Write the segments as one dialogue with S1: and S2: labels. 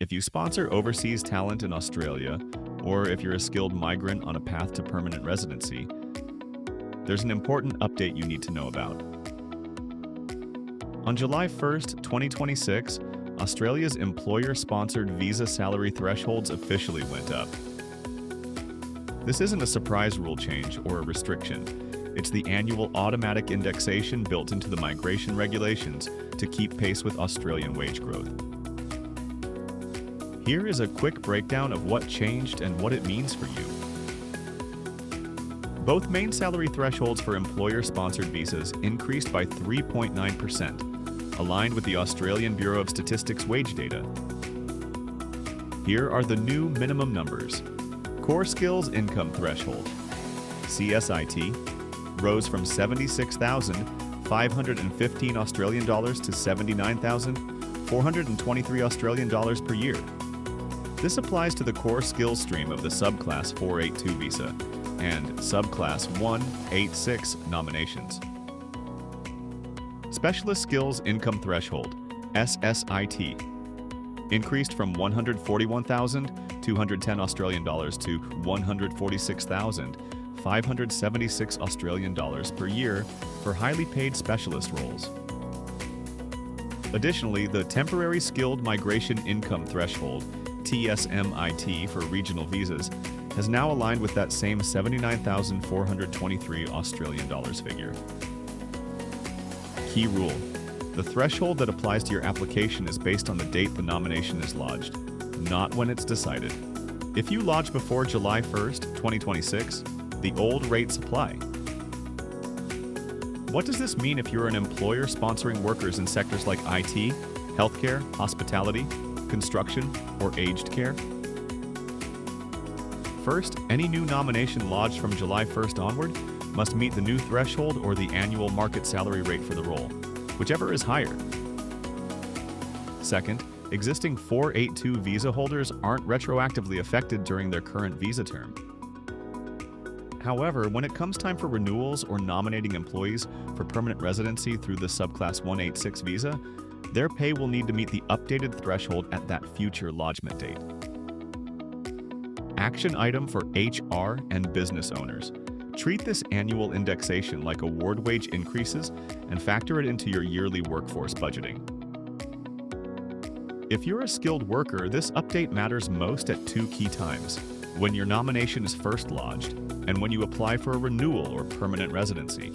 S1: If you sponsor overseas talent in Australia, or if you're a skilled migrant on a path to permanent residency, there's an important update you need to know about. On July 1st, 2026, Australia's employer-sponsored visa salary thresholds officially went up. This isn't a surprise rule change or a restriction. It's the annual automatic indexation built into the migration regulations to keep pace with Australian wage growth. Here is a quick breakdown of what changed and what it means for you. Both main salary thresholds for employer-sponsored visas increased by 3.9%, aligned with the Australian Bureau of Statistics wage data. Here are the new minimum numbers. Core Skills Income Threshold, CSIT, rose from 76,515 Australian dollars to 79,423 Australian dollars per year. This applies to the core skills stream of the subclass 482 visa and subclass 186 nominations. Specialist Skills Income Threshold, SSIT, increased from 141,210 Australian dollars to 146,576 Australian dollars per year for highly paid specialist roles. Additionally, the Temporary Skilled Migration Income Threshold, TSMIT for regional visas, has now aligned with that same 79,423 Australian dollars figure. Key rule: the threshold that applies to your application is based on the date the nomination is lodged, not when it's decided. If you lodge before July 1st, 2026, the old rates apply. What does this mean if you're an employer sponsoring workers in sectors like IT, healthcare, hospitality, construction, or aged care? First, any new nomination lodged from July 1st onward must meet the new threshold or the annual market salary rate for the role, whichever is higher. Second, existing 482 visa holders aren't retroactively affected during their current visa term. However, when it comes time for renewals or nominating employees for permanent residency through the subclass 186 visa, their pay will need to meet the updated threshold at that future lodgement date. Action item for HR and business owners. Treat this annual indexation like award wage increases and factor it into your yearly workforce budgeting. If you're a skilled worker, this update matters most at two key times: when your nomination is first lodged and when you apply for a renewal or permanent residency.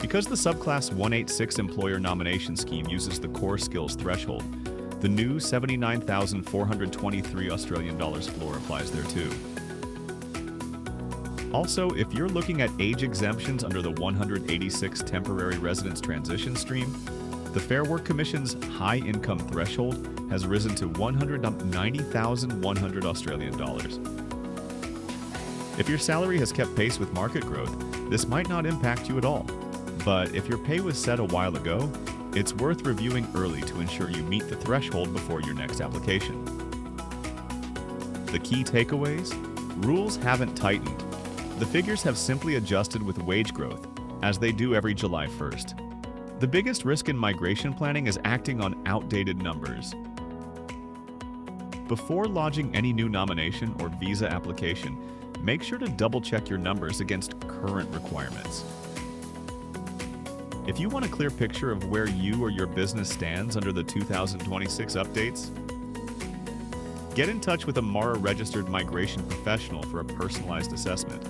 S1: Because the subclass 186 employer nomination scheme uses the core skills threshold, the new 79,423 Australian dollars floor applies there too. Also, if you're looking at age exemptions under the 186 temporary residence transition stream, the Fair Work Commission's high income threshold has risen to 190,100 Australian dollars. If your salary has kept pace with market growth, this might not impact you at all. But if your pay was set a while ago, it's worth reviewing early to ensure you meet the threshold before your next application. The key takeaways? Rules haven't tightened. The figures have simply adjusted with wage growth, as they do every July 1st. The biggest risk in migration planning is acting on outdated numbers. Before lodging any new nomination or visa application, make sure to double-check your numbers against current requirements. If you want a clear picture of where you or your business stands under the 2026 updates, get in touch with a MARA-registered migration professional for a personalized assessment.